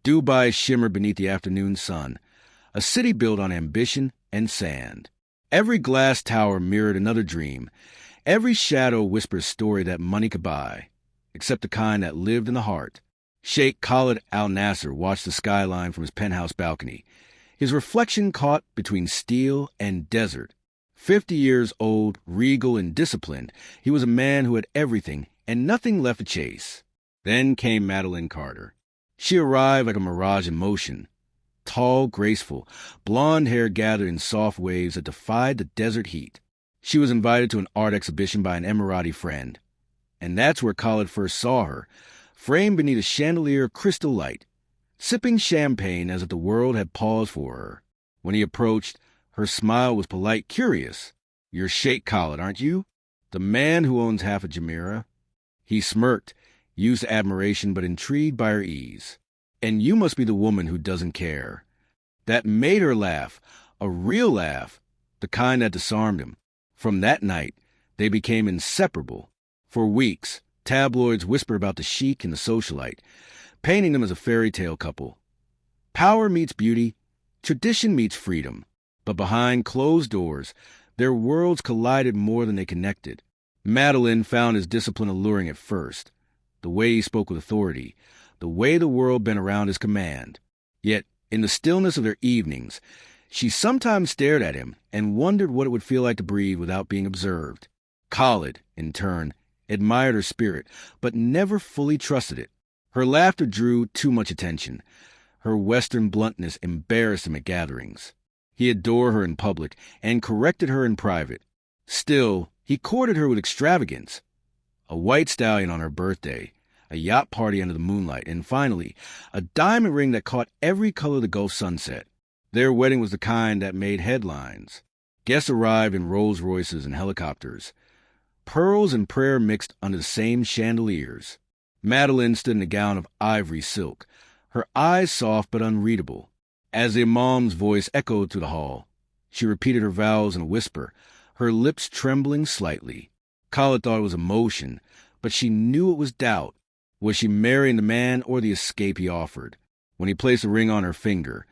Dubai shimmered beneath the afternoon sun, a city built on ambition and sand. Every glass tower mirrored another dream. Every shadow whispered a story that money could buy, except the kind that lived in the heart. Sheikh Khalid al-Nasser watched the skyline from his penthouse balcony, his reflection caught between steel and desert. 50 years old, regal and disciplined, he was a man who had everything and nothing left to chase. Then came Madeleine Carter. She arrived like a mirage in motion. Tall, graceful, blonde hair gathered in soft waves that defied the desert heat. She was invited to an art exhibition by an Emirati friend. And that's where Khalid first saw her, framed beneath a chandelier of crystal light, sipping champagne as if the world had paused for her. When he approached, her smile was polite, curious. "You're Sheikh Khalid, aren't you? The man who owns half of Jumeirah?" He smirked, used to admiration but intrigued by her ease. "And you must be the woman who doesn't care." That made her laugh, a real laugh, the kind that disarmed him. From that night, they became inseparable. For weeks, tabloids whispered about the Sheikh and the socialite, painting them as a fairy tale couple. Power meets beauty, tradition meets freedom. But behind closed doors, their worlds collided more than they connected. Madeleine found his discipline alluring at first, the way he spoke with authority, the way the world bent around his command. Yet, in the stillness of their evenings, she sometimes stared at him and wondered what it would feel like to breathe without being observed. Khalid, in turn, admired her spirit, but never fully trusted it. Her laughter drew too much attention. Her Western bluntness embarrassed him at gatherings. He adored her in public and corrected her in private. Still, he courted her with extravagance. A white stallion on her birthday, a yacht party under the moonlight, and finally, a diamond ring that caught every color of the Gulf sunset. Their wedding was the kind that made headlines. Guests arrived in Rolls Royces and helicopters. Pearls and prayer mixed under the same chandeliers. Madeleine stood in a gown of ivory silk, her eyes soft but unreadable. As the imam's voice echoed through the hall, she repeated her vows in a whisper, her lips trembling slightly. Khalid thought it was emotion, but she knew it was doubt. Was she marrying the man or the escape he offered? When he placed a ring on her finger,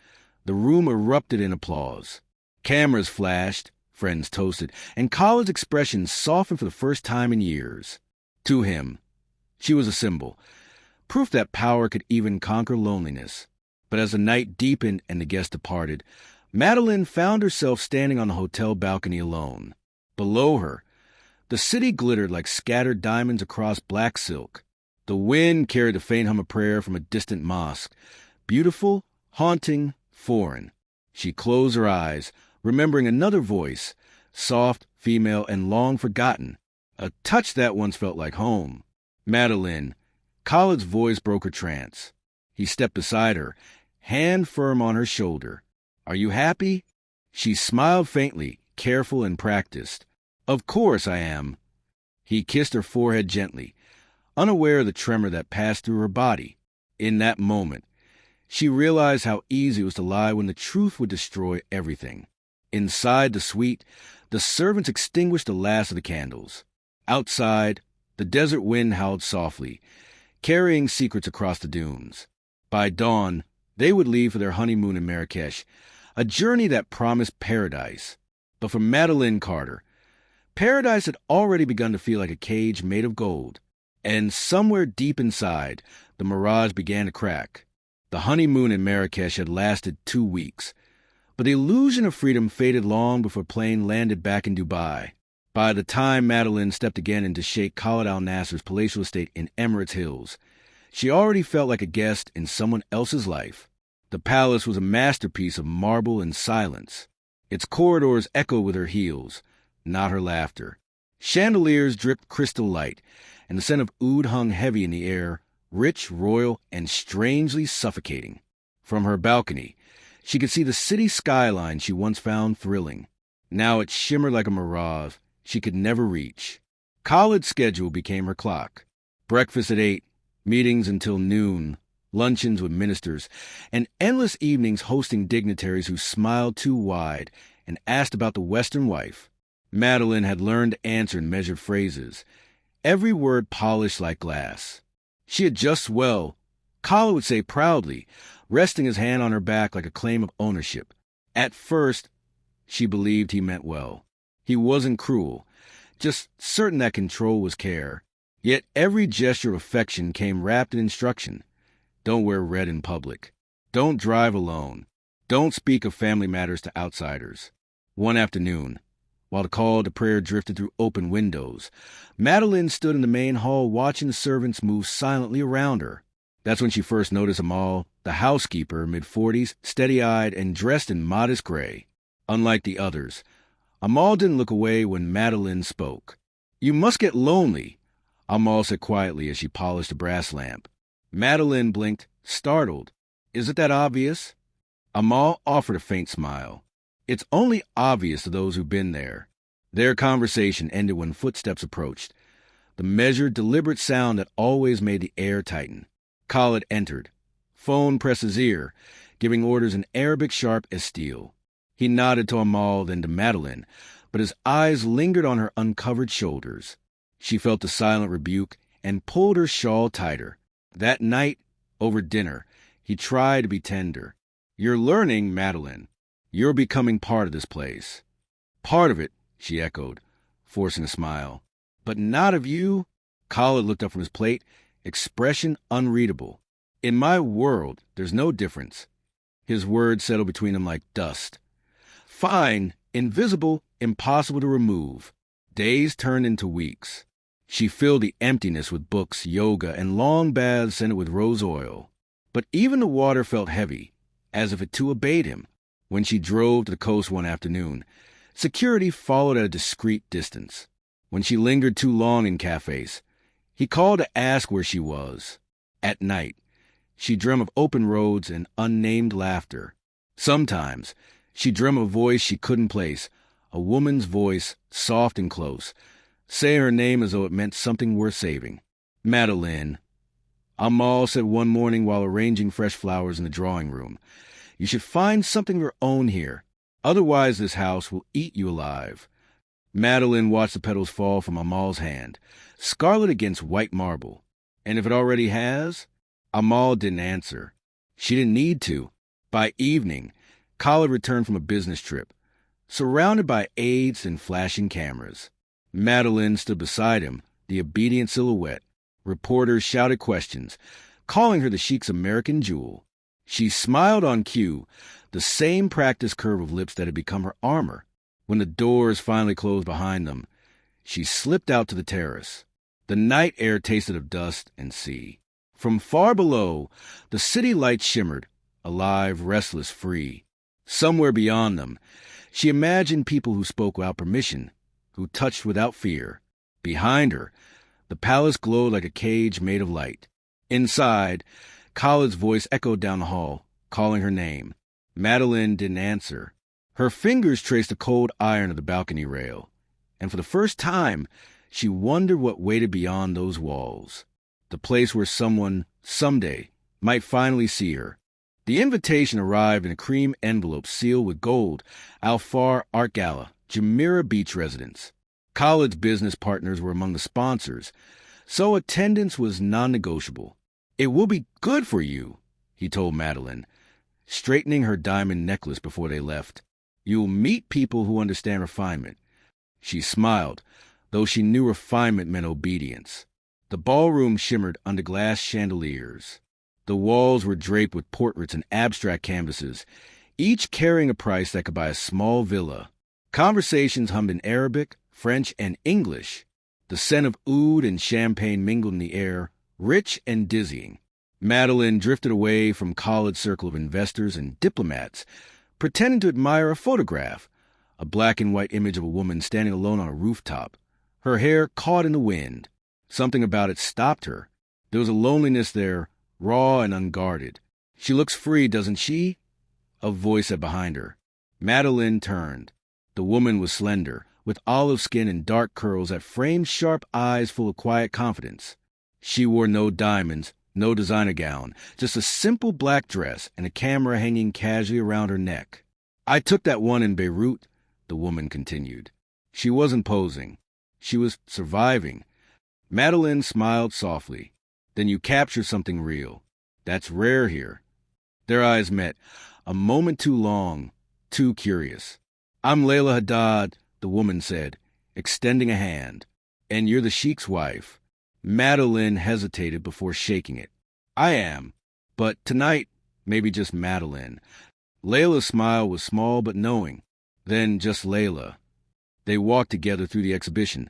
the room erupted in applause. Cameras flashed, friends toasted, and Khalid's expression softened for the first time in years. To him, she was a symbol, proof that power could even conquer loneliness. But as the night deepened and the guests departed, Madeleine found herself standing on the hotel balcony alone. Below her, the city glittered like scattered diamonds across black silk. The wind carried the faint hum of prayer from a distant mosque. Beautiful, haunting, foreign. She closed her eyes, remembering another voice, soft, female, and long forgotten. A touch that once felt like home. Madeleine. Khalid's voice broke her trance. He stepped beside her, hand firm on her shoulder. "Are you happy?" She smiled faintly, careful and practiced. "Of course I am." He kissed her forehead gently, unaware of the tremor that passed through her body. In that moment, she realized how easy it was to lie when the truth would destroy everything. Inside the suite, the servants extinguished the last of the candles. Outside, the desert wind howled softly, carrying secrets across the dunes. By dawn, they would leave for their honeymoon in Marrakesh, a journey that promised paradise. But for Madeleine Carter, paradise had already begun to feel like a cage made of gold. And somewhere deep inside, the mirage began to crack. The honeymoon in Marrakesh had lasted 2 weeks, but the illusion of freedom faded long before the plane landed back in Dubai. By the time Madeleine stepped again into Sheikh Khalid al-Nasser's palatial estate in Emirates Hills, she already felt like a guest in someone else's life. The palace was a masterpiece of marble and silence. Its corridors echoed with her heels, not her laughter. Chandeliers dripped crystal light, and the scent of oud hung heavy in the air, rich, royal, and strangely suffocating. From her balcony, she could see the city skyline she once found thrilling. Now it shimmered like a mirage she could never reach. Khalid's schedule became her clock. Breakfast at 8, meetings until noon, luncheons with ministers, and endless evenings hosting dignitaries who smiled too wide and asked about the Western wife. Madeleine had learned to answer in measured phrases, every word polished like glass. She had just well. Kala would say proudly, resting his hand on her back like a claim of ownership. At first, she believed he meant well. He wasn't cruel, just certain that control was care. Yet every gesture of affection came wrapped in instruction. Don't wear red in public. Don't drive alone. Don't speak of family matters to outsiders. One afternoon, while the call to prayer drifted through open windows, Madeline stood in the main hall watching the servants move silently around her. That's when she first noticed Amal, the housekeeper, mid-40s, steady-eyed and dressed in modest gray. Unlike the others, Amal didn't look away when Madeline spoke. "You must get lonely," Amal said quietly as she polished a brass lamp. Madeline blinked, startled. "Is it that obvious?" Amal offered a faint smile. "It's only obvious to those who've been there." Their conversation ended when footsteps approached, the measured, deliberate sound that always made the air tighten. Khalid entered. Phone pressed his ear, giving orders in Arabic sharp as steel. He nodded to Amal, then to Madeline, but his eyes lingered on her uncovered shoulders. She felt the silent rebuke and pulled her shawl tighter. That night, over dinner, he tried to be tender. "You're learning, Madeline. You're becoming part of this place." "Part of it," she echoed, forcing a smile. "But not of you?" Khalid looked up from his plate, expression unreadable. "In my world, there's no difference." His words settled between them like dust. "Fine, invisible, impossible to remove." Days turned into weeks. She filled the emptiness with books, yoga, and long baths scented with rose oil. But even the water felt heavy, as if it too obeyed him. When she drove to the coast one afternoon, security followed at a discreet distance. When she lingered too long in cafes, he called to ask where she was. At night, she dreamt of open roads and unnamed laughter. Sometimes, she dreamt of a voice she couldn't place, a woman's voice, soft and close, saying her name as though it meant something worth saving. "Madeline," Amal said one morning while arranging fresh flowers in the drawing room, "you should find something of your own here. Otherwise this house will eat you alive." Madeline watched the petals fall from Amal's hand, scarlet against white marble. "And if it already has?" Amal didn't answer. She didn't need to. By evening, Khalid returned from a business trip, surrounded by aides and flashing cameras. Madeline stood beside him, the obedient silhouette. Reporters shouted questions, calling her the Sheikh's American jewel. She smiled on cue, the same practiced curve of lips that had become her armor. When the doors finally closed behind them, she slipped out to the terrace. The night air tasted of dust and sea. From far below, the city lights shimmered, alive, restless, free. Somewhere beyond them, she imagined people who spoke without permission, who touched without fear. Behind her, the palace glowed like a cage made of light. Inside, Khalid's voice echoed down the hall, calling her name. Madeline didn't answer. Her fingers traced the cold iron of the balcony rail, and for the first time, she wondered what waited beyond those walls. The place where someone, someday, might finally see her. The invitation arrived in a cream envelope sealed with gold. Alfar Art Gala, Jumeirah Beach residence. Khalid's business partners were among the sponsors, so attendance was non-negotiable. "It will be good for you," he told Madeline, straightening her diamond necklace before they left. "You'll meet people who understand refinement." She smiled, though she knew refinement meant obedience. The ballroom shimmered under glass chandeliers. The walls were draped with portraits and abstract canvases, each carrying a price that could buy a small villa. Conversations hummed in Arabic, French, and English. The scent of oud and champagne mingled in the air, rich and dizzying. Madeline drifted away from Khalid's circle of investors and diplomats, pretending to admire a photograph, a black and white image of a woman standing alone on a rooftop, her hair caught in the wind. Something about it stopped her. There was a loneliness there, raw and unguarded. "She looks free, doesn't she?" a voice said behind her. Madeline turned. The woman was slender, with olive skin and dark curls that framed sharp eyes full of quiet confidence. She wore no diamonds, no designer gown, just a simple black dress and a camera hanging casually around her neck. "I took that one in Beirut," the woman continued. She wasn't posing. She was surviving. Madeline smiled softly. "Then you captured something real." That's rare here. Their eyes met, a moment too long, too curious. I'm Layla Haddad, the woman said, extending a hand. And you're the Sheikh's wife. Madeline hesitated before shaking it. I am. But tonight, maybe just Madeline. Layla's smile was small but knowing. Then just Layla. They walked together through the exhibition,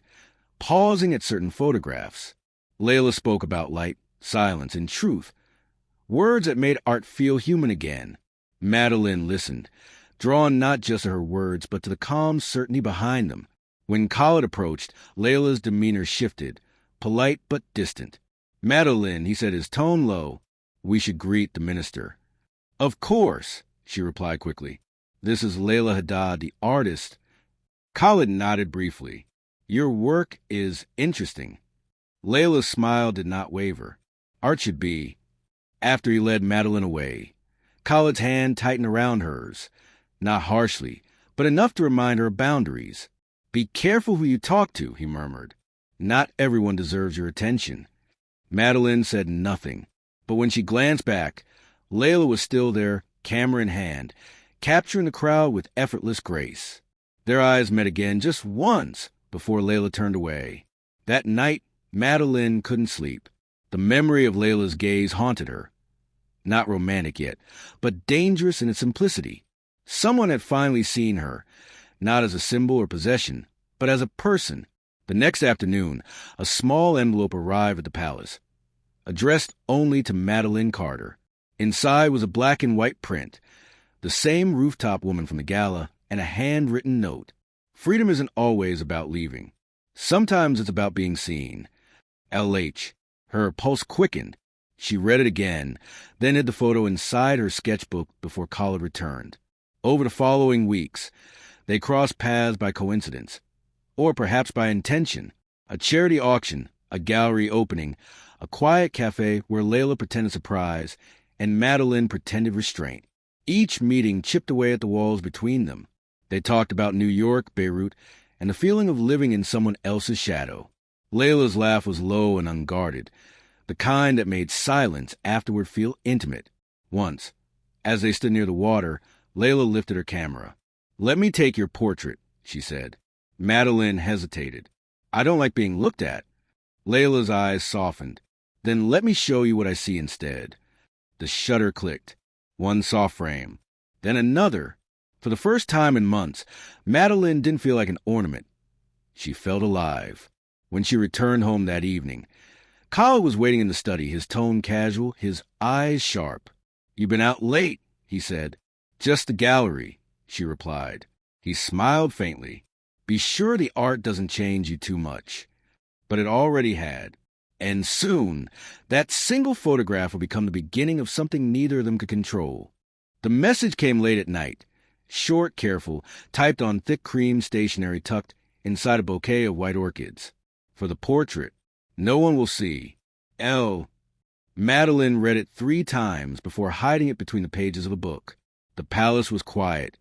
pausing at certain photographs. Layla spoke about light, silence, and truth, words that made art feel human again. Madeline listened, drawn not just to her words, but to the calm certainty behind them. When Khalid approached, Layla's demeanor shifted, polite but distant. Madeline, he said, his tone low, we should greet the minister. Of course, she replied quickly. This is Layla Haddad, the artist. Khalid nodded briefly. Your work is interesting. Layla's smile did not waver. Art should be. After he led Madeline away, Khalid's hand tightened around hers, not harshly, but enough to remind her of boundaries. Be careful who you talk to, he murmured. Not everyone deserves your attention. Madeline said nothing, but when she glanced back, Layla was still there, camera in hand, capturing the crowd with effortless grace. Their eyes met again just once before Layla turned away. That night, Madeline couldn't sleep. The memory of Layla's gaze haunted her. Not romantic yet, but dangerous in its simplicity. Someone had finally seen her, not as a symbol or possession, but as a person. The next afternoon, a small envelope arrived at the palace, addressed only to Madeline Carter. Inside was a black and white print, the same rooftop woman from the gala, and a handwritten note. Freedom isn't always about leaving. Sometimes it's about being seen. L.H. Her pulse quickened. She read it again, then hid the photo inside her sketchbook before Khalid returned. Over the following weeks, they crossed paths by coincidence, or perhaps by intention. A charity auction, a gallery opening, a quiet cafe where Layla pretended surprise and Madeline pretended restraint. Each meeting chipped away at the walls between them. They talked about New York, Beirut, and the feeling of living in someone else's shadow. Layla's laugh was low and unguarded, the kind that made silence afterward feel intimate. Once, as they stood near the water, Layla lifted her camera. Let me take your portrait, she said. Madeline hesitated. I don't like being looked at. Layla's eyes softened. Then let me show you what I see instead. The shutter clicked. One saw frame. Then another. For the first time in months, Madeline didn't feel like an ornament. She felt alive. When she returned home that evening, Khalid was waiting in the study, his tone casual, his eyes sharp. You've been out late, he said. Just the gallery, she replied. He smiled faintly. Be sure the art doesn't change you too much. But it already had. And soon, that single photograph would become the beginning of something neither of them could control. The message came late at night. Short, careful, typed on thick cream stationery tucked inside a bouquet of white orchids. For the portrait, no one will see. L. Madeline read it 3 times before hiding it between the pages of a book. The palace was quiet.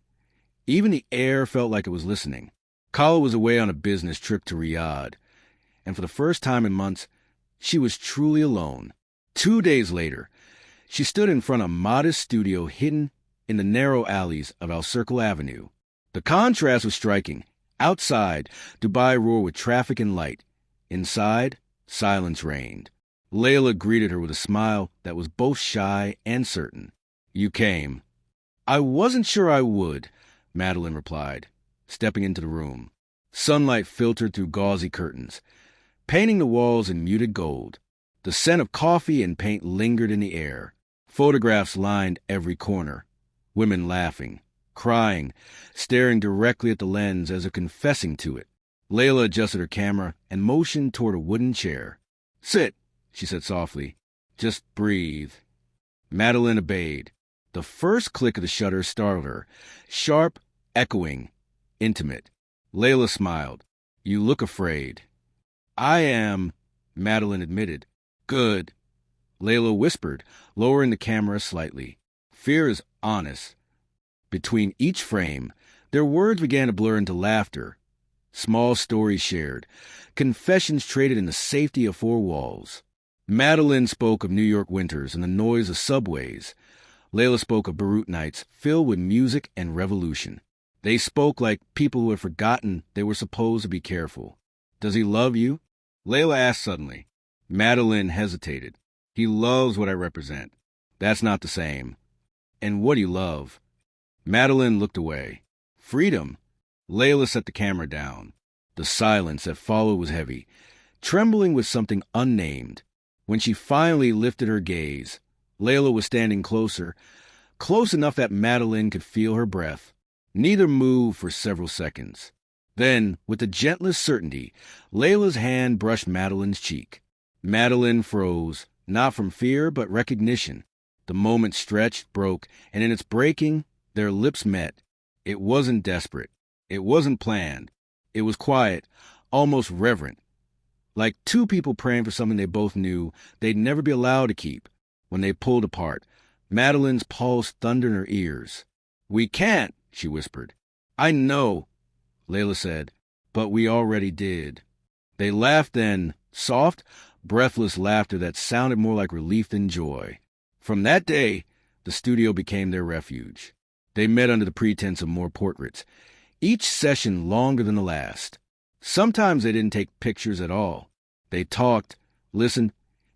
Even the air felt like it was listening. Khalid was away on a business trip to Riyadh, and for the first time in months, she was truly alone. 2 days later, she stood in front of a modest studio hidden in the narrow alleys of Al Circle Avenue. The contrast was striking. Outside, Dubai roared with traffic and light. Inside, silence reigned. Layla greeted her with a smile that was both shy and certain. You came. I wasn't sure I would, Madeline replied, stepping into the room. Sunlight filtered through gauzy curtains, painting the walls in muted gold. The scent of coffee and paint lingered in the air. Photographs lined every corner. Women laughing, crying, staring directly at the lens as if confessing to it. Layla adjusted her camera and motioned toward a wooden chair. Sit, she said softly. Just breathe. Madeline obeyed. The first click of the shutter startled her. Sharp, echoing, intimate. Layla smiled. You look afraid. I am, Madeline admitted. Good. Layla whispered, lowering the camera slightly. Fear is honest. Between each frame, their words began to blur into laughter. Small stories shared, confessions traded in the safety of 4 walls. Madeline spoke of New York winters and the noise of subways. Layla spoke of Beirut nights filled with music and revolution. They spoke like people who had forgotten they were supposed to be careful. Does he love you? Layla asked suddenly. Madeline hesitated. He loves what I represent. That's not the same. And what do you love? Madeline looked away. Freedom. Layla set the camera down. The silence that followed was heavy, trembling with something unnamed. When she finally lifted her gaze, Layla was standing closer, close enough that Madeline could feel her breath. Neither moved for several seconds. Then, with the gentlest certainty, Layla's hand brushed Madeline's cheek. Madeline froze, not from fear, but recognition. The moment stretched, broke, and in its breaking, their lips met. It wasn't desperate. It wasn't planned. It was quiet, almost reverent. Like two people praying for something they both knew they'd never be allowed to keep. When they pulled apart, Madeline's pulse thundered in her ears. "We can't," she whispered. "I know," Layla said, "but we already did." They laughed then, soft, breathless laughter that sounded more like relief than joy. From that day, the studio became their refuge. They met under the pretense of more portraits, each session longer than the last. Sometimes they didn't take pictures at all. They talked, listened,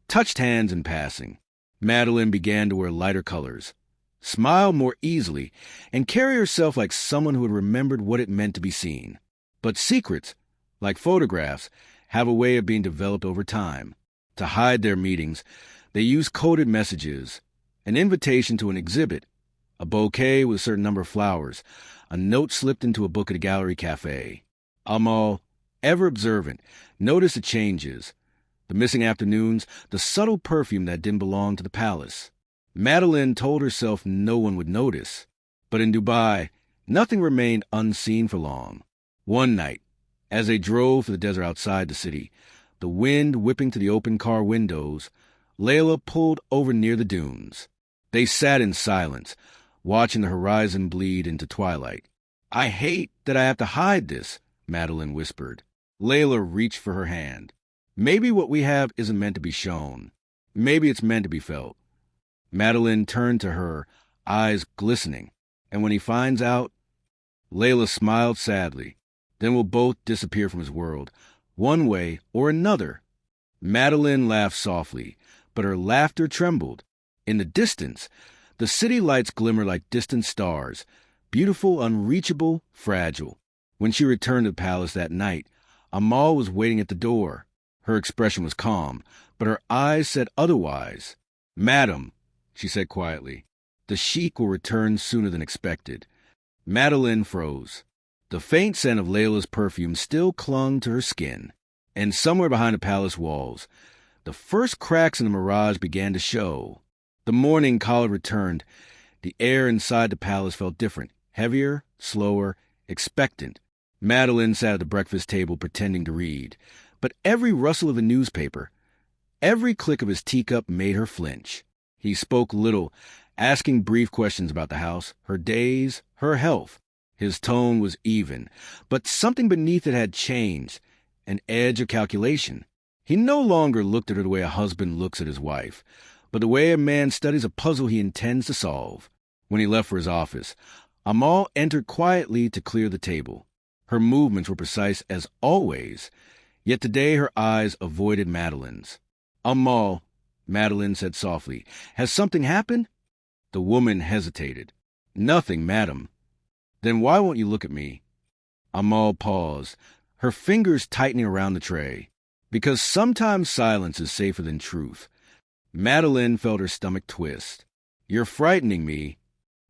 touched hands in passing. Madeline began to wear lighter colors, smile more easily, and carry herself like someone who had remembered what it meant to be seen. But secrets, like photographs, have a way of being developed over time. To hide their meetings, they used coded messages, an invitation to an exhibit, a bouquet with a certain number of flowers, a note slipped into a book at a gallery cafe. Amal, ever observant, noticed the changes, the missing afternoons, the subtle perfume that didn't belong to the palace. Madeline told herself no one would notice. But in Dubai, nothing remained unseen for long. One night, as they drove to the desert outside the city, the wind whipping to the open car windows, Layla pulled over near the dunes. They sat in silence, watching the horizon bleed into twilight. "I hate that I have to hide this," Madeline whispered. Layla reached for her hand. "Maybe what we have isn't meant to be shown. Maybe it's meant to be felt." Madeline turned to her, eyes glistening. "And when he finds out?" Layla smiled sadly. "Then we'll both disappear from his world, one way or another." Madeline laughed softly, but her laughter trembled. In the distance, the city lights glimmered like distant stars, beautiful, unreachable, fragile. When she returned to the palace that night, Amal was waiting at the door. Her expression was calm, but her eyes said otherwise. "Madam," she said quietly, "the Sheikh will return sooner than expected." Madeline froze. The faint scent of Layla's perfume still clung to her skin. And somewhere behind the palace walls, the first cracks in the mirage began to show. The morning Khalid returned. The air inside the palace felt different, heavier, slower, expectant. Madeline sat at the breakfast table pretending to read, but every rustle of a newspaper, every click of his teacup made her flinch. He spoke little, asking brief questions about the house, her days, her health. His tone was even, but something beneath it had changed, an edge of calculation. He no longer looked at her the way a husband looks at his wife, but the way a man studies a puzzle he intends to solve. When he left for his office, Amal entered quietly to clear the table. Her movements were precise as always, yet today her eyes avoided Madeline's. "Amal," Madeline said softly, "has something happened?" The woman hesitated. "Nothing, madam." "Then why won't you look at me?" Amal paused, her fingers tightening around the tray. "Because sometimes silence is safer than truth." Madeline felt her stomach twist. "You're frightening me."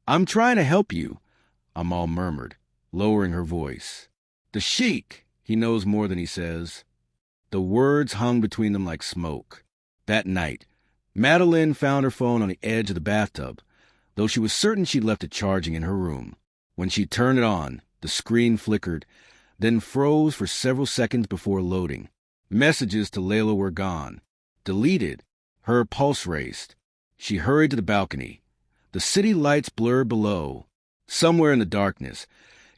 "I'm trying to help you," Amal murmured, lowering her voice. "The Sheikh, he knows more than he says." The words hung between them like smoke. That night, Madeline found her phone on the edge of the bathtub, though she was certain she'd left it charging in her room. When she turned it on, the screen flickered, then froze for several seconds before loading. Messages to Layla were gone, deleted. Her pulse raced. She hurried to the balcony. The city lights blurred below. Somewhere in the darkness,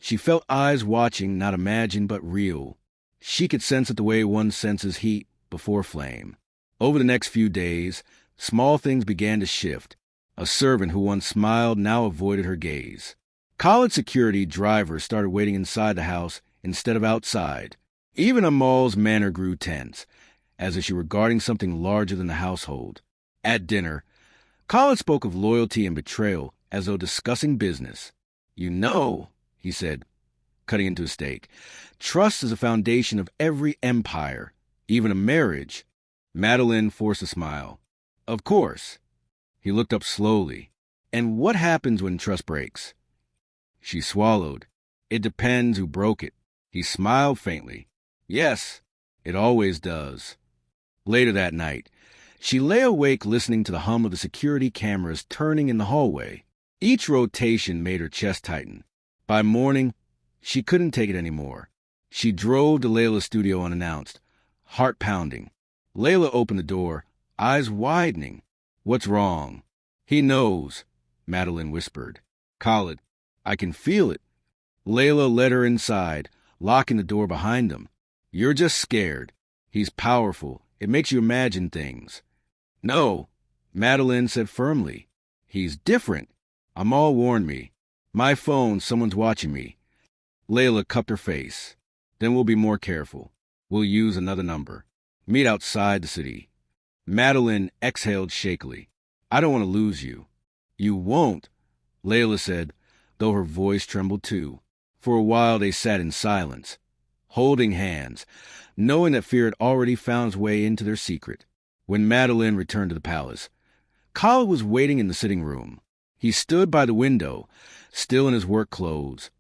she felt eyes watching, not imagined but real. She could sense it the way one senses heat before flame. Over the next few days, small things began to shift. A servant who once smiled now avoided her gaze. College security drivers started waiting inside the house instead of outside. Even Amal's manner grew tense, as if she were guarding something larger than the household. At dinner, Khalid spoke of loyalty and betrayal as though discussing business. "You know," he said, cutting into a steak, "trust is the foundation of every empire, even a marriage." Madeline forced a smile. "Of course." He looked up slowly. "And what happens when trust breaks?" She swallowed. "It depends who broke it." He smiled faintly. "Yes, it always does." Later that night, she lay awake listening to the hum of the security cameras turning in the hallway. Each rotation made her chest tighten. By morning, she couldn't take it anymore. She drove to Layla's studio unannounced, heart pounding. Layla opened the door, eyes widening. "What's wrong?" "He knows," Madeline whispered. "Khalid, I can feel it." Layla led her inside, locking the door behind them. "You're just scared. He's powerful. It makes you imagine things." "No," Madeline said firmly. "He's different. Amal warned me. My phone, someone's watching me." Layla cupped her face. "Then we'll be more careful. We'll use another number. Meet outside the city." Madeline exhaled shakily. "I don't want to lose you." "You won't," Layla said, though her voice trembled too. For a while they sat in silence, holding hands, knowing that fear had already found its way into their secret. When Madeline returned to the palace, Khalid was waiting in the sitting room. He stood by the window, still in his work clothes,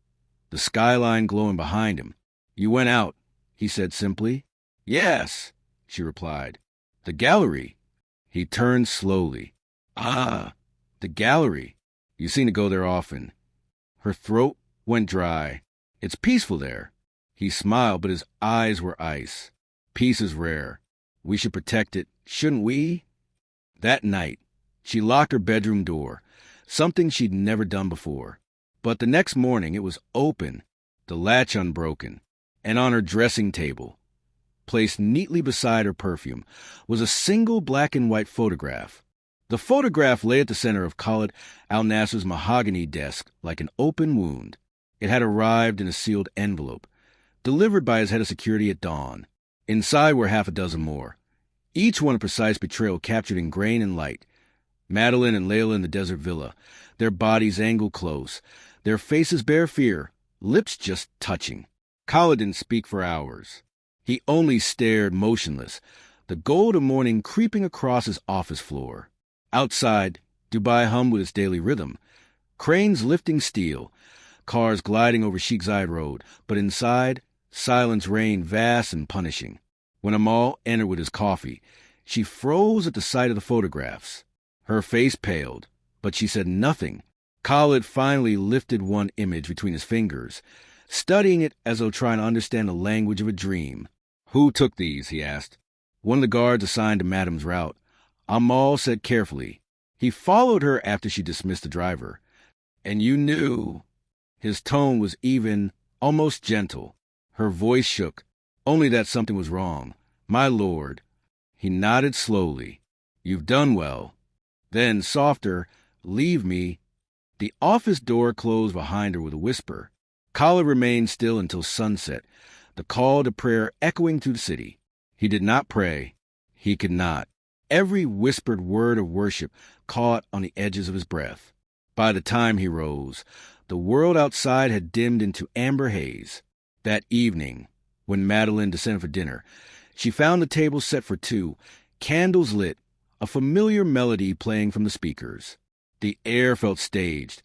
the skyline glowing behind him. "You went out," he said simply. "Yes," she replied. "The gallery." He turned slowly. "Ah, the gallery. You seem to go there often." Her throat went dry. "It's peaceful there." He smiled, but his eyes were ice. "Peace is rare. We should protect it, shouldn't we?" That night, she locked her bedroom door, something she'd never done before. But the next morning it was open, the latch unbroken, and on her dressing table, placed neatly beside her perfume, was a single black and white photograph. The photograph lay at the center of Khalid al-Nasser's mahogany desk like an open wound. It had arrived in a sealed envelope, delivered by his head of security at dawn. Inside were half a dozen more, each one a precise betrayal captured in grain and light. Madeline and Layla in the desert villa, their bodies angled close, their faces bare fear, lips just touching. Khalid didn't speak for hours. He only stared motionless, the gold of morning creeping across his office floor. Outside, Dubai hummed with its daily rhythm. Cranes lifting steel, cars gliding over Sheikh Zayed Road, but inside, silence reigned vast and punishing. When Amal entered with his coffee, she froze at the sight of the photographs. Her face paled, but she said nothing. Khalid finally lifted one image between his fingers, studying it as though trying to understand the language of a dream. "Who took these?" he asked. "One of the guards assigned to Madame's route," Amal said carefully. "He followed her after she dismissed the driver." "And you knew?" His tone was even, almost gentle. Her voice shook. "Only that something was wrong. My lord." He nodded slowly. "You've done well." Then, softer, "Leave me." The office door closed behind her with a whisper. Khalid remained still until sunset, the call to prayer echoing through the city. He did not pray. He could not. Every whispered word of worship caught on the edges of his breath. By the time he rose, the world outside had dimmed into amber haze. That evening, when Madeline descended for dinner, she found the table set for two, candles lit, a familiar melody playing from the speakers. The air felt staged,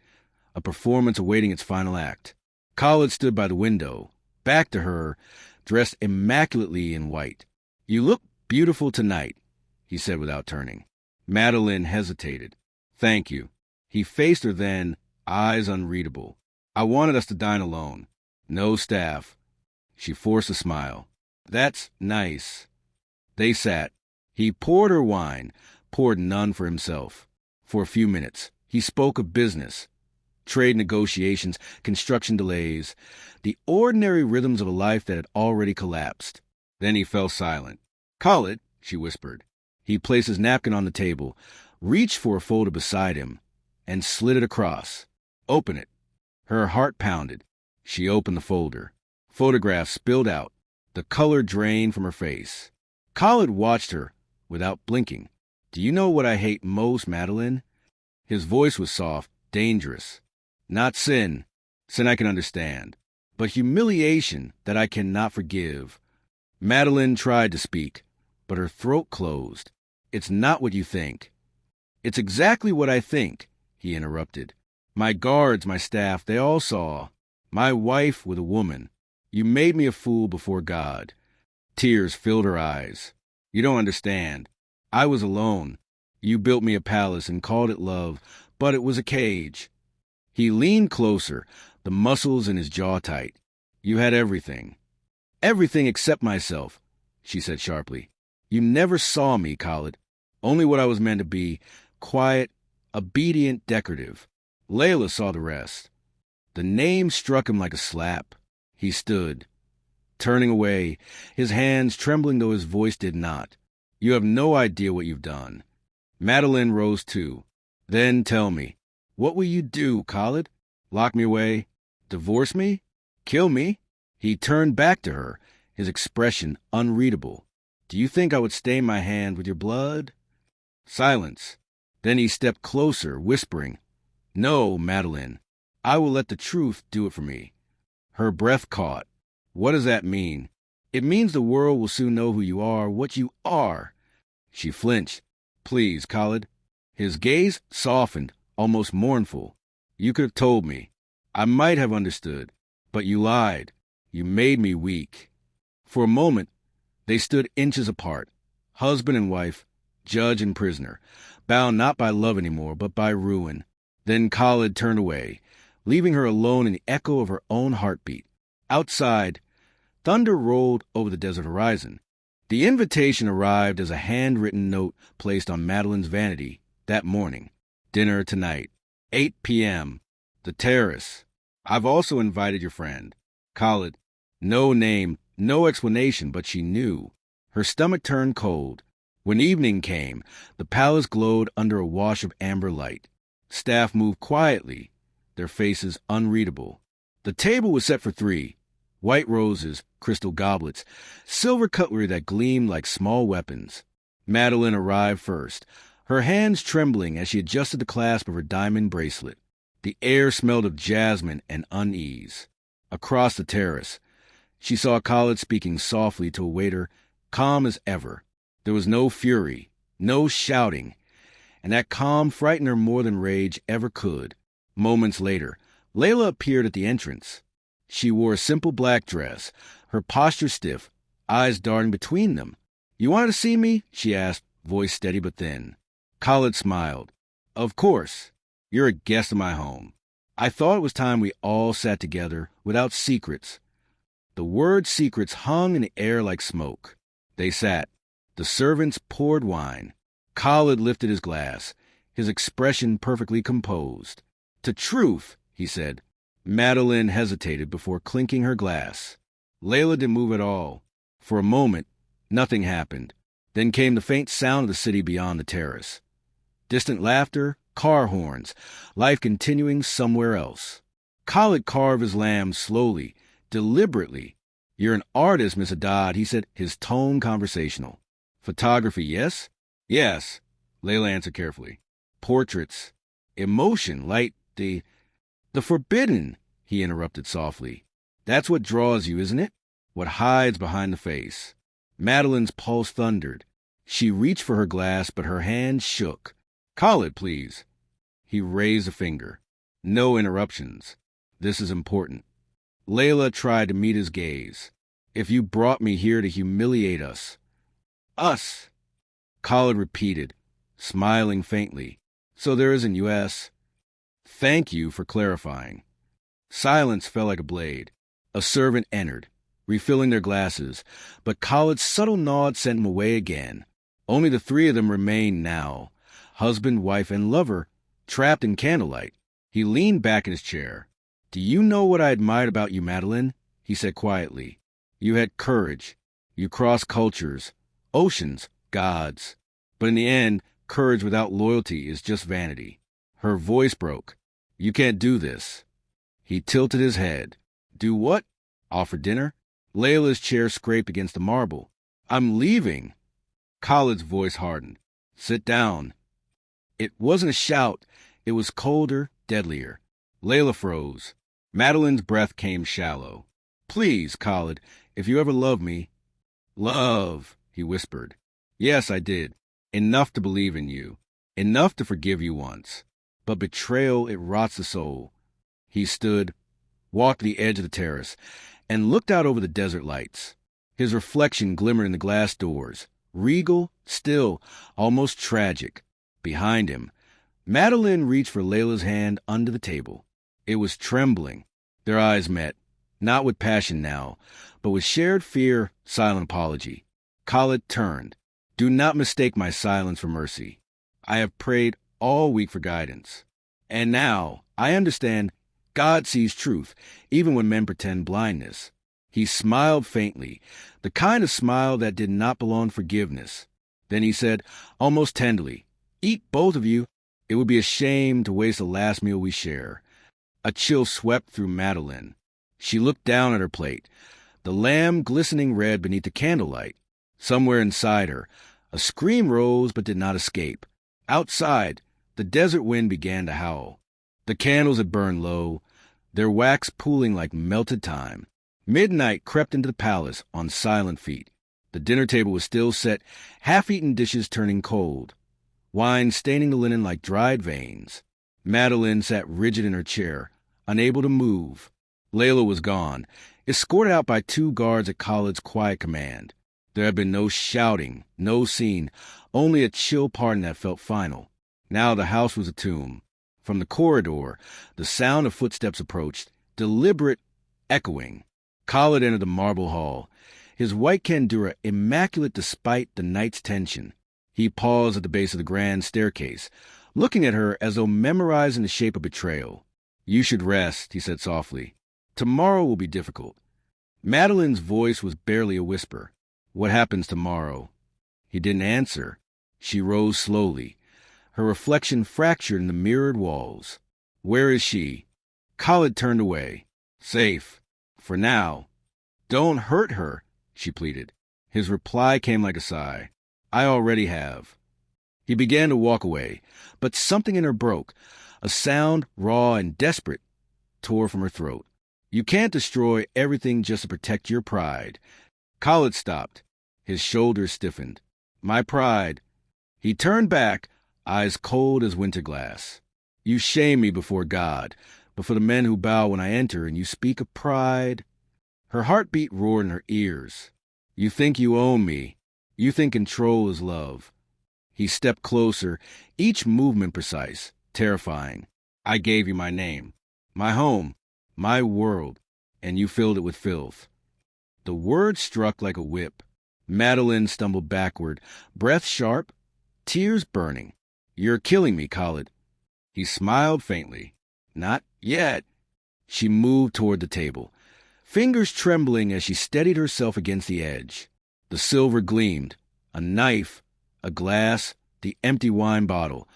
a performance awaiting its final act. Khalid stood by the window, back to her, dressed immaculately in white. "You look beautiful tonight," he said without turning. Madeline hesitated. "Thank you." He faced her then, eyes unreadable. "I wanted us to dine alone. No staff." She forced a smile. "That's nice." They sat. He poured her wine, poured none for himself. For a few minutes, he spoke of business, trade negotiations, construction delays, the ordinary rhythms of a life that had already collapsed. Then he fell silent. "Khalid," she whispered. He placed his napkin on the table, reached for a folder beside him, and slid it across. Open it. Her heart pounded. She opened the folder. Photographs spilled out. The color drained from her face. Khalid watched her without blinking. Do you know what I hate most, Madeline? His voice was soft, dangerous. Not sin. Sin I can understand. But humiliation that I cannot forgive. Madeline tried to speak, but her throat closed. It's not what you think. It's exactly what I think, he interrupted. My guards, my staff, they all saw. My wife with a woman. You made me a fool before God. Tears filled her eyes. You don't understand. I was alone. You built me a palace and called it love, but it was a cage. He leaned closer, the muscles in his jaw tight. You had everything. Everything except myself, she said sharply. You never saw me, Khalid. Only what I was meant to be, quiet, obedient, decorative. Layla saw the rest. The name struck him like a slap. He stood, turning away, his hands trembling though his voice did not. You have no idea what you've done. Madeline rose too. Then tell me, what will you do, Khalid? Lock me away? Divorce me? Kill me? He turned back to her, his expression unreadable. Do you think I would stain my hand with your blood? Silence. Then he stepped closer, whispering, No, Madeline. I will let the truth do it for me. Her breath caught. What does that mean? It means the world will soon know who you are, what you are. She flinched. Please, Khalid. His gaze softened, almost mournful. You could have told me. I might have understood. But you lied. You made me weak. For a moment, they stood inches apart, husband and wife, judge and prisoner, bound not by love anymore, but by ruin. Then Khalid turned away, leaving her alone in the echo of her own heartbeat. Outside, thunder rolled over the desert horizon. The invitation arrived as a handwritten note placed on Madeline's vanity that morning. Dinner tonight, 8 p.m., the terrace. I've also invited your friend. Khalid. No name, no explanation, but she knew. Her stomach turned cold. When evening came, the palace glowed under a wash of amber light. Staff moved quietly, their faces unreadable. The table was set for 3. White roses, crystal goblets, silver cutlery that gleamed like small weapons. Madeline arrived first, her hands trembling as she adjusted the clasp of her diamond bracelet. The air smelled of jasmine and unease. Across the terrace, she saw Khalid speaking softly to a waiter, calm as ever. There was no fury, no shouting, and that calm frightened her more than rage ever could. Moments later, Layla appeared at the entrance. She wore a simple black dress, her posture stiff, eyes darting between them. You wanted to see me? She asked, voice steady but thin. Khalid smiled. Of course. You're a guest of my home. I thought it was time we all sat together without secrets. The word secrets hung in the air like smoke. They sat. The servants poured wine. Khalid lifted his glass, his expression perfectly composed. To truth, he said. Madeline hesitated before clinking her glass. Layla didn't move at all. For a moment, nothing happened. Then came the faint sound of the city beyond the terrace. Distant laughter, car horns, life continuing somewhere else. Khalid carved his lamb slowly, deliberately. You're an artist, Miss Haddad, he said, his tone conversational. Photography, yes? Yes, Layla answered carefully. Portraits. Emotion, like the forbidden, he interrupted softly. That's what draws you, isn't it? What hides behind the face. Madeline's pulse thundered. She reached for her glass, but her hand shook. Khalid, please. He raised a finger. No interruptions. This is important. Layla tried to meet his gaze. If you brought me here to humiliate us. Us. Khalid repeated, smiling faintly. So there isn't U.S. Thank you for clarifying. Silence fell like a blade. A servant entered, refilling their glasses, but Khalid's subtle nod sent him away again. Only the 3 of them remained now, husband, wife, and lover, trapped in candlelight. He leaned back in his chair. Do you know what I admired about you, Madeline? He said quietly. You had courage. You crossed cultures, oceans, gods. But in the end, courage without loyalty is just vanity. Her voice broke. You can't do this. He tilted his head. Do what? Offer dinner? Layla's chair scraped against the marble. I'm leaving. Khalid's voice hardened. Sit down. It wasn't a shout. It was colder, deadlier. Layla froze. Madeline's breath came shallow. Please, Khalid, if you ever love me. Love, he whispered. Yes, I did. Enough to believe in you. Enough to forgive you once. But betrayal, it rots the soul. He stood, walked to the edge of the terrace, and looked out over the desert lights. His reflection glimmered in the glass doors, regal, still, almost tragic. Behind him, Madeline reached for Layla's hand under the table. It was trembling. Their eyes met, not with passion now, but with shared fear, silent apology. Khalid turned. Do not mistake my silence for mercy. I have prayed all week for guidance. And now, I understand God sees truth, even when men pretend blindness. He smiled faintly, the kind of smile that did not belong to forgiveness. Then he said, almost tenderly, Eat, both of you. It would be a shame to waste the last meal we share. A chill swept through Madeline. She looked down at her plate, the lamb glistening red beneath the candlelight. Somewhere inside her, a scream rose but did not escape. Outside, the desert wind began to howl. The candles had burned low, their wax pooling like melted time. Midnight crept into the palace on silent feet. The dinner table was still set, half-eaten dishes turning cold, wine staining the linen like dried veins. Madeline sat rigid in her chair, unable to move. Layla was gone, escorted out by 2 guards at Khalid's quiet command. There had been no shouting, no scene, only a chill pardon that felt final. Now the house was a tomb. From the corridor, the sound of footsteps approached, deliberate, echoing. Khalid entered the marble hall, his white kandura immaculate despite the night's tension. He paused at the base of the grand staircase, looking at her as though memorizing the shape of betrayal. You should rest, he said softly. Tomorrow will be difficult. Madeline's voice was barely a whisper. What happens tomorrow? He didn't answer. She rose slowly, her reflection fractured in the mirrored walls. Where is she? Khalid turned away. Safe. For now. Don't hurt her, she pleaded. His reply came like a sigh. I already have. He began to walk away, but something in her broke. A sound, raw and desperate, tore from her throat. You can't destroy everything just to protect your pride. Khalid stopped. His shoulders stiffened. My pride. He turned back, eyes cold as winter glass. You shame me before God, before the men who bow when I enter, and you speak of pride. Her heartbeat roared in her ears. You think you own me. You think control is love. He stepped closer, each movement precise, terrifying. I gave you my name, my home, my world, and you filled it with filth. The word struck like a whip. Madeline stumbled backward, breath sharp, tears burning. You're killing me, Khalid. He smiled faintly. Not yet. She moved toward the table, fingers trembling as she steadied herself against the edge. The silver gleamed, a knife, a glass, the empty wine bottle,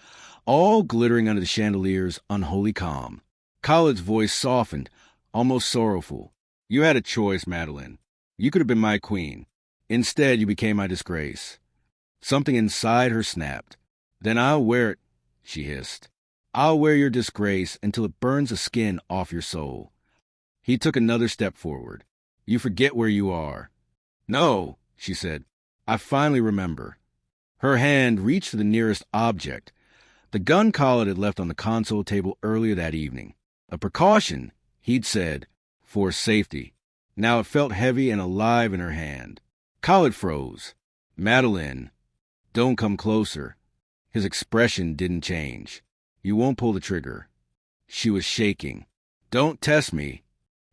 all glittering under the chandelier's unholy calm. Khalid's voice softened, almost sorrowful. You had a choice, Madeline. You could have been my queen. Instead, you became my disgrace. Something inside her snapped. Then I'll wear it, she hissed. I'll wear your disgrace until it burns the skin off your soul. He took another step forward. You forget where you are. No, she said. I finally remember. Her hand reached for the nearest object, the gun Khalid had left on the console table earlier that evening. A precaution, he'd said, for safety. Now it felt heavy and alive in her hand. Khalid froze. Madeline, don't come closer. His expression didn't change. You won't pull the trigger. She was shaking. Don't test me.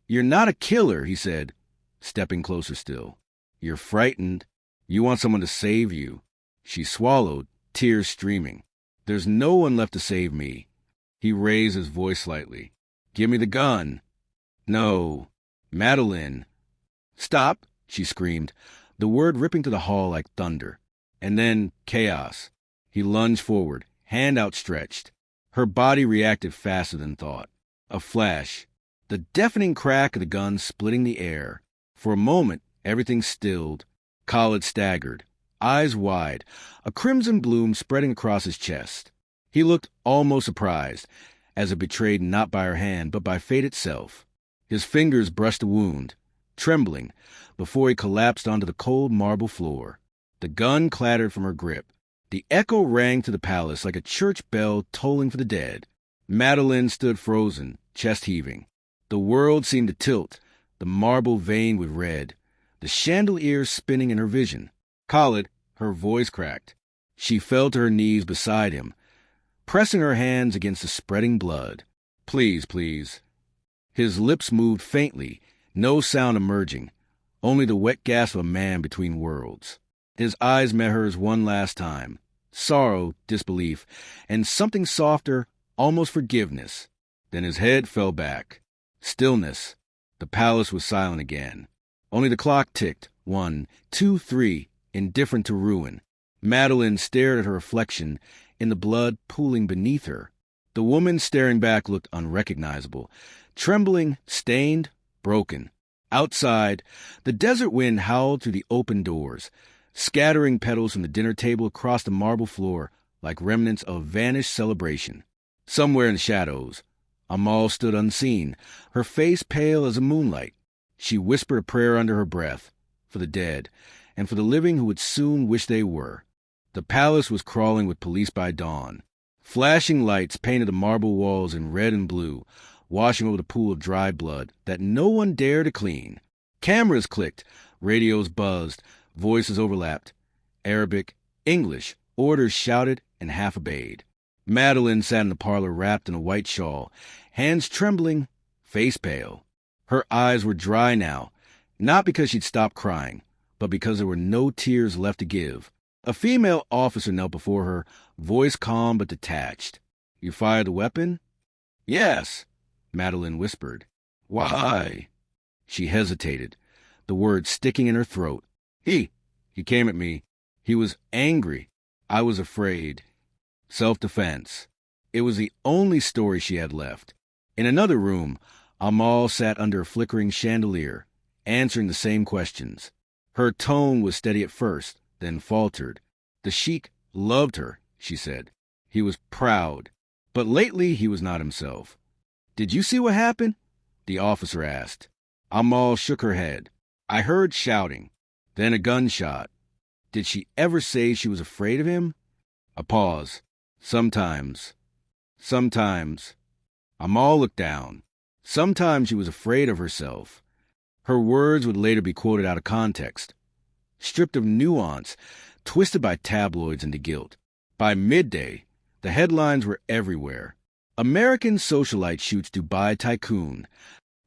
You're not a killer, he said, stepping closer still. You're frightened. You want someone to save you. She swallowed, tears streaming. There's no one left to save me. He raised his voice slightly. Give me the gun. No. Madeline. Stop, she screamed, the word ripping to the hall like thunder. And then chaos. He lunged forward, hand outstretched. Her body reacted faster than thought. A flash. The deafening crack of the gun splitting the air. For a moment, everything stilled. Khalid staggered, eyes wide, a crimson bloom spreading across his chest. He looked almost surprised, as if betrayed not by her hand, but by fate itself. His fingers brushed the wound, trembling, before he collapsed onto the cold marble floor. The gun clattered from her grip. The echo rang through the palace like a church bell tolling for the dead. Madeline stood frozen, chest heaving. The world seemed to tilt, the marble veined with red, the chandelier spinning in her vision. Khalid, her voice cracked. She fell to her knees beside him, pressing her hands against the spreading blood. Please, please. His lips moved faintly, no sound emerging, only the wet gasp of a man between worlds. His eyes met hers one last time. Sorrow, disbelief, and something softer, almost forgiveness. Then his head fell back. Stillness. The palace was silent again. Only the clock ticked, 1, 2, 3, indifferent to ruin. Madeline stared at her reflection in the blood pooling beneath her. The woman staring back looked unrecognizable, trembling, stained, broken. Outside, the desert wind howled through the open doors, scattering petals from the dinner table across the marble floor like remnants of a vanished celebration. Somewhere in the shadows, Amal stood unseen, her face pale as the moonlight. She whispered a prayer under her breath, for the dead, and for the living who would soon wish they were. The palace was crawling with police by dawn. Flashing lights painted the marble walls in red and blue, washing over the pool of dry blood that no one dared to clean. Cameras clicked, radios buzzed, voices overlapped. Arabic, English, orders shouted and half obeyed. Madeline sat in the parlor wrapped in a white shawl, hands trembling, face pale. Her eyes were dry now, not because she'd stopped crying, but because there were no tears left to give. A female officer knelt before her, voice calm but detached. You fired the weapon? Yes, Madeline whispered. Why? She hesitated, the words sticking in her throat. He came at me. He was angry. I was afraid. Self-defense. It was the only story she had left. In another room, Amal sat under a flickering chandelier, answering the same questions. Her tone was steady at first, then faltered. The Sheikh loved her, she said. He was proud. But lately he was not himself. Did you see what happened? The officer asked. Amal shook her head. I heard shouting, then a gunshot. Did she ever say she was afraid of him? A pause. Sometimes. Amal looked down. Sometimes she was afraid of herself. Her words would later be quoted out of context, stripped of nuance, twisted by tabloids into guilt. By midday, the headlines were everywhere. American socialite shoots Dubai tycoon.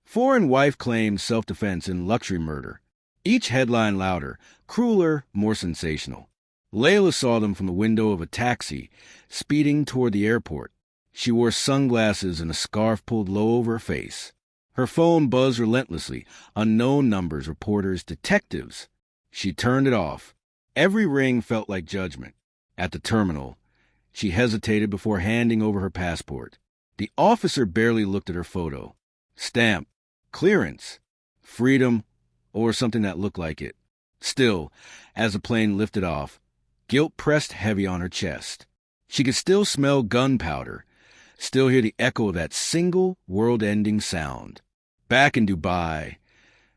Foreign wife claims self-defense in luxury murder. Each headline louder, crueler, more sensational. Layla saw them from the window of a taxi, speeding toward the airport. She wore sunglasses and a scarf pulled low over her face. Her phone buzzed relentlessly. Unknown numbers, reporters, detectives. She turned it off. Every ring felt like judgment. At the terminal, she hesitated before handing over her passport. The officer barely looked at her photo. Stamp. Clearance. Freedom. Or something that looked like it. Still, as the plane lifted off, guilt pressed heavy on her chest. She could still smell gunpowder, still hear the echo of that single world-ending sound. Back in Dubai,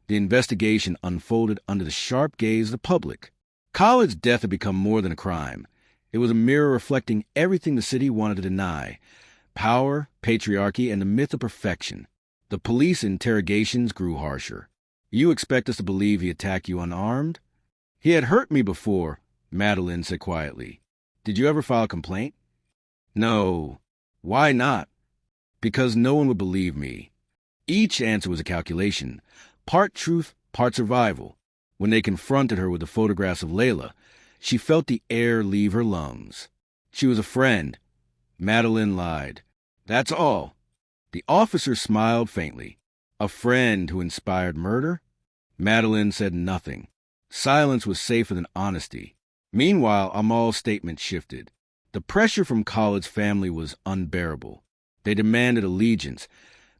the investigation unfolded under the sharp gaze of the public. Khalid's death had become more than a crime. It was a mirror reflecting everything the city wanted to deny: power, patriarchy, and the myth of perfection. The police interrogations grew harsher. You expect us to believe he attacked you unarmed? He had hurt me before, Madeline said quietly. Did you ever file a complaint? No. Why not? Because no one would believe me. Each answer was a calculation, part truth, part survival. When they confronted her with the photographs of Layla, she felt the air leave her lungs. She was a friend. Madeline lied. That's all. The officer smiled faintly. A friend who inspired murder? Madeline said nothing. Silence was safer than honesty. Meanwhile, Amal's statement shifted. The pressure from Khalid's family was unbearable. They demanded allegiance,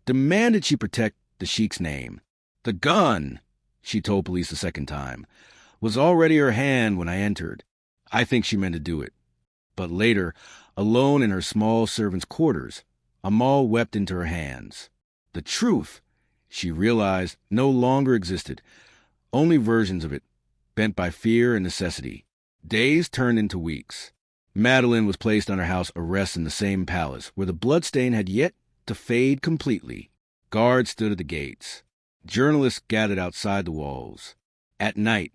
demanded she protect the Sheikh's name. The gun, she told police the second time, was already her hand when I entered. I think she meant to do it. But later, alone in her small servant's quarters, Amal wept into her hands. The truth, she realized, no longer existed. Only versions of it, bent by fear and necessity. Days turned into weeks. Madeline was placed under house arrest in the same palace, where the bloodstain had yet to fade completely. Guards stood at the gates. Journalists gathered outside the walls. At night,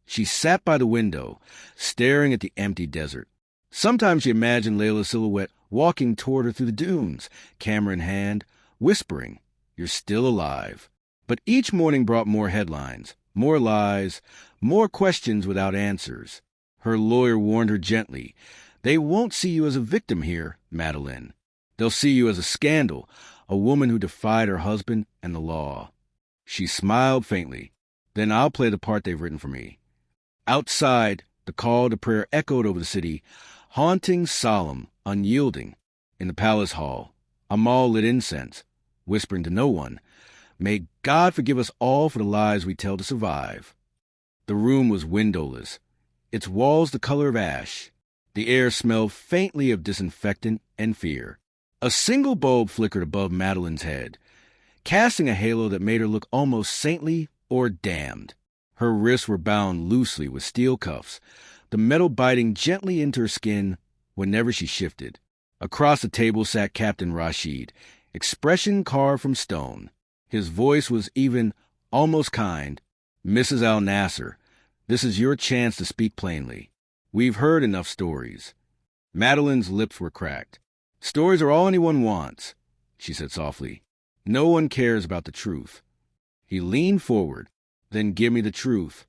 she sat by the window, staring at the empty desert. Sometimes she imagined Layla's silhouette walking toward her through the dunes, camera in hand, whispering, "You're still alive." But each morning brought more headlines, more lies, more questions without answers. Her lawyer warned her gently, "They won't see you as a victim here, Madeline. They'll see you as a scandal, a woman who defied her husband and the law." She smiled faintly. "Then I'll play the part they've written for me." Outside, the call to prayer echoed over the city, haunting, solemn, unyielding. In the palace hall, Amal lit incense, whispering to no one, "May God forgive us all for the lies we tell to survive." The room was windowless, its walls the color of ash. The air smelled faintly of disinfectant and fear. A single bulb flickered above Madeline's head, casting a halo that made her look almost saintly or damned. Her wrists were bound loosely with steel cuffs, the metal biting gently into her skin whenever she shifted. Across the table sat Captain Rashid, expression carved from stone. His voice was even, almost kind. "Mrs. Al-Nasser, this is your chance to speak plainly. We've heard enough stories." Madeline's lips were cracked. "Stories are all anyone wants," she said softly. "No one cares about the truth." He leaned forward. "Then give me the truth."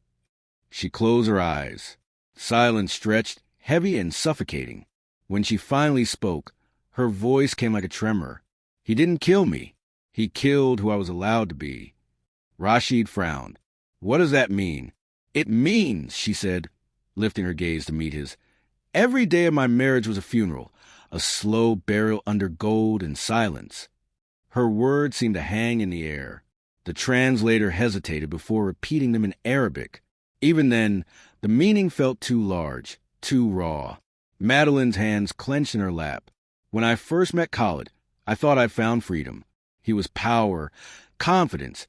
She closed her eyes. Silence stretched, heavy and suffocating. When she finally spoke, her voice came like a tremor. "He didn't kill me. He killed who I was allowed to be." Rashid frowned. "What does that mean?" "It means," she said, lifting her gaze to meet his, "every day of my marriage was a funeral, a slow burial under gold and silence." Her words seemed to hang in the air. The translator hesitated before repeating them in Arabic. Even then, the meaning felt too large, too raw. Madeline's hands clenched in her lap. "When I first met Khalid, I thought I'd found freedom. He was power, confidence,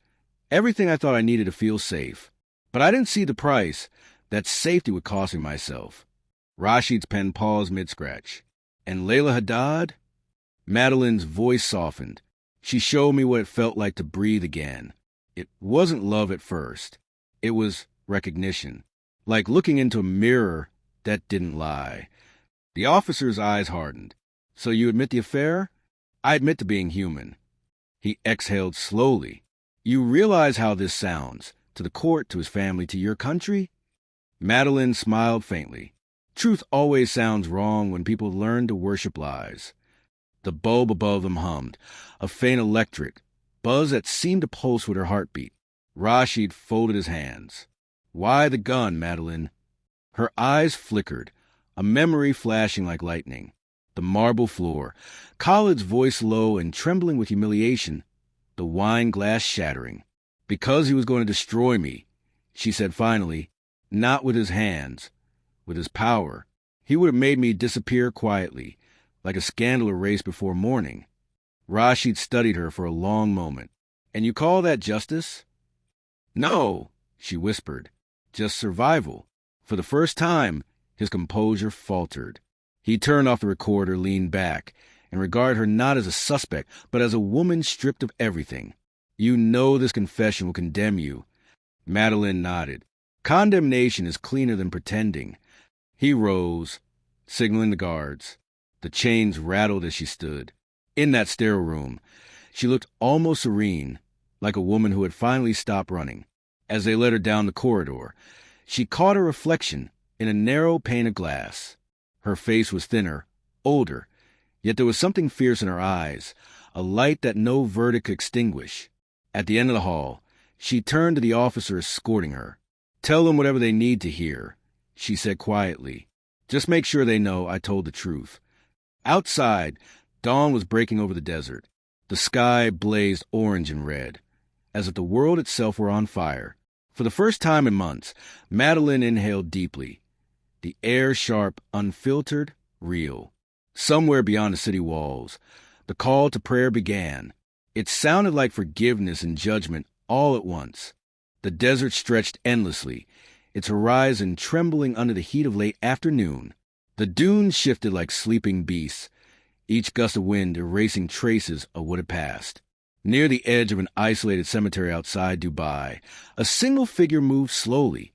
everything I thought I needed to feel safe. But I didn't see the price that safety would cost me myself." Rashid's pen paused mid-scratch. "And Layla Haddad?" Madeline's voice softened. "She showed me what it felt like to breathe again. It wasn't love at first. It was recognition. Like looking into a mirror that didn't lie." The officer's eyes hardened. "So you admit the affair?" "I admit to being human." He exhaled slowly. "You realize how this sounds? To the court, to his family, to your country?" Madeline smiled faintly. Truth always sounds wrong when people learn to worship lies. The bulb above them hummed, a faint electric buzz that seemed to pulse with her heartbeat. Rashid folded his hands. "Why the gun, Madeline?" Her eyes flickered, a memory flashing like lightning. The marble floor, Khalid's voice low and trembling with humiliation, the wine glass shattering. "Because he was going to destroy me," she said finally, "not with his hands, with his power. He would have made me disappear quietly, like a scandal erased before morning." Rashid studied her for a long moment. "And you call that justice?" "No," she whispered. "Just survival." For the first time, his composure faltered. He turned off the recorder, leaned back, and regarded her not as a suspect, but as a woman stripped of everything. "You know this confession will condemn you." Madeline nodded. "Condemnation is cleaner than pretending." He rose, signaling the guards. The chains rattled as she stood. In that sterile room, she looked almost serene, like a woman who had finally stopped running. As they led her down the corridor, she caught a reflection in a narrow pane of glass. Her face was thinner, older, yet there was something fierce in her eyes, a light that no verdict could extinguish. At the end of the hall, she turned to the officer escorting her. "Tell them whatever they need to hear," she said quietly. Just make sure they know I told the truth. Outside, dawn was breaking over the desert. The sky blazed orange and red, as if the world itself were on fire. For the first time in months, Madeline inhaled deeply. The air sharp, unfiltered, real. Somewhere beyond the city walls, the call to prayer began. It sounded like forgiveness and judgment all at once. The desert stretched endlessly, its horizon trembling under the heat of late afternoon. The dunes shifted like sleeping beasts, each gust of wind erasing traces of what had passed. Near the edge of an isolated cemetery outside Dubai, a single figure moved slowly,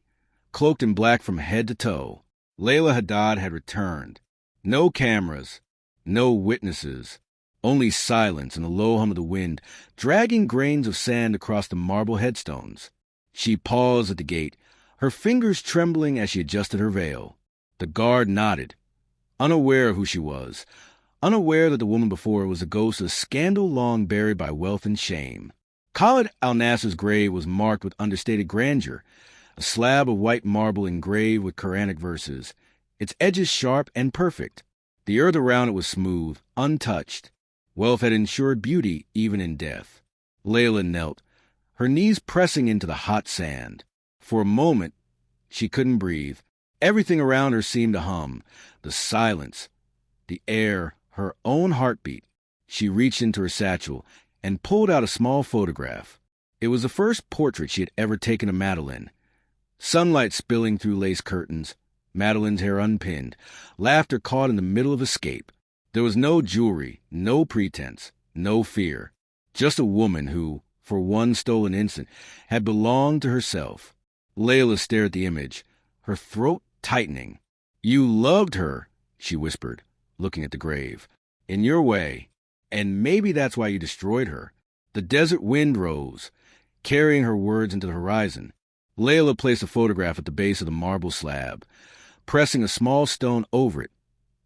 cloaked in black from head to toe. Layla Haddad had returned. No cameras, no witnesses, only silence and the low hum of the wind dragging grains of sand across the marble headstones. She paused at the gate, her fingers trembling as she adjusted her veil. The guard nodded, unaware of who she was, unaware that the woman before her was a ghost of scandal long buried by wealth and shame. Khalid al-Nasser's grave was marked with understated grandeur, a slab of white marble engraved with Quranic verses, its edges sharp and perfect. The earth around it was smooth, untouched. Wealth had ensured beauty even in death. Layla knelt, her knees pressing into the hot sand. For a moment, she couldn't breathe. Everything around her seemed to hum, the silence, the air, her own heartbeat. She reached into her satchel and pulled out a small photograph. It was the first portrait she had ever taken of Madeline. Sunlight spilling through lace curtains, Madeline's hair unpinned, laughter caught in the middle of escape. There was no jewelry, no pretense, no fear. Just a woman who, for one stolen instant, had belonged to herself. Layla stared at the image, her throat tightening. "You loved her," she whispered, looking at the grave. "In your way. And maybe that's why you destroyed her." The desert wind rose, carrying her words into the horizon. Layla placed a photograph at the base of the marble slab, pressing a small stone over it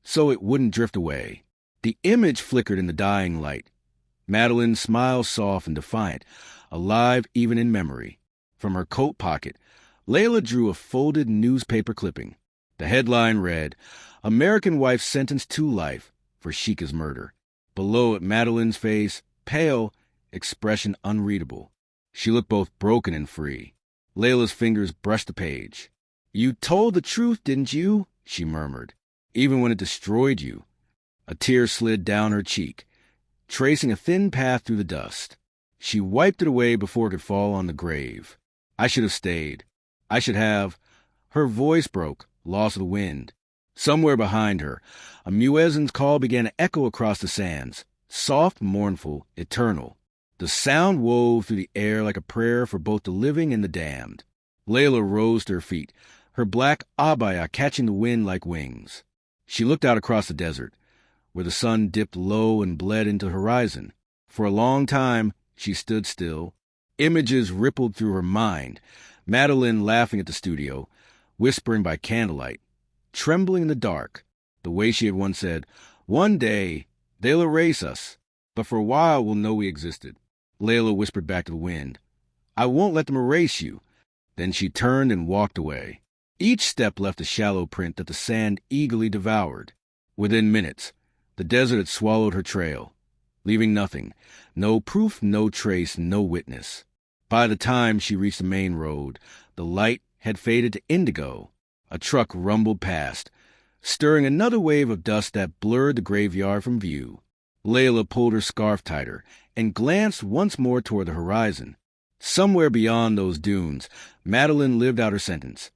so it wouldn't drift away. The image flickered in the dying light. Madeline's smile soft and defiant, alive even in memory. From her coat pocket, Layla drew a folded newspaper clipping. The headline read, "American wife sentenced to life for Sheik's murder." Below it, Madeline's face, pale, expression unreadable. She looked both broken and free. Layla's fingers brushed the page. "You told the truth, didn't you?" she murmured. "Even when it destroyed you." A tear slid down her cheek, tracing a thin path through the dust. She wiped it away before it could fall on the grave. "I should have stayed. I should have—" Her voice broke, lost of the wind. Somewhere behind her, a muezzin's call began to echo across the sands, soft, mournful, eternal. The sound wove through the air like a prayer for both the living and the damned. Layla rose to her feet, her black abaya catching the wind like wings. She looked out across the desert, where the sun dipped low and bled into the horizon. For a long time, she stood still. Images rippled through her mind. Madeline laughing at the studio, whispering by candlelight, trembling in the dark, the way she had once said, "One day, they'll erase us, but for a while we'll know we existed." Layla whispered back to the wind, "I won't let them erase you." Then she turned and walked away. Each step left a shallow print that the sand eagerly devoured. Within minutes, the desert had swallowed her trail, leaving nothing, no proof, no trace, no witness. By the time she reached the main road, the light had faded to indigo. A truck rumbled past, stirring another wave of dust that blurred the graveyard from view. Layla pulled her scarf tighter and glanced once more toward the horizon. Somewhere beyond those dunes, Madeline lived out her sentence.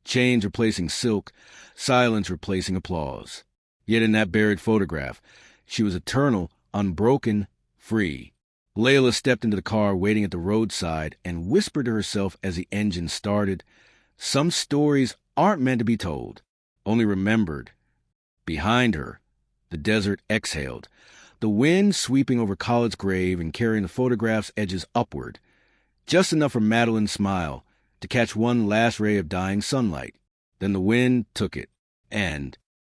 Change replacing silk, silence replacing applause. Yet in that buried photograph, she was eternal, unbroken, free. Layla stepped into the car waiting at the roadside and whispered to herself as the engine started, "Some stories aren't meant to be told, only remembered." Behind her, the desert exhaled, the wind sweeping over Khalid's grave and carrying the photograph's edges upward, just enough for Madeline's smile to catch one last ray of dying sunlight. Then the wind took it, and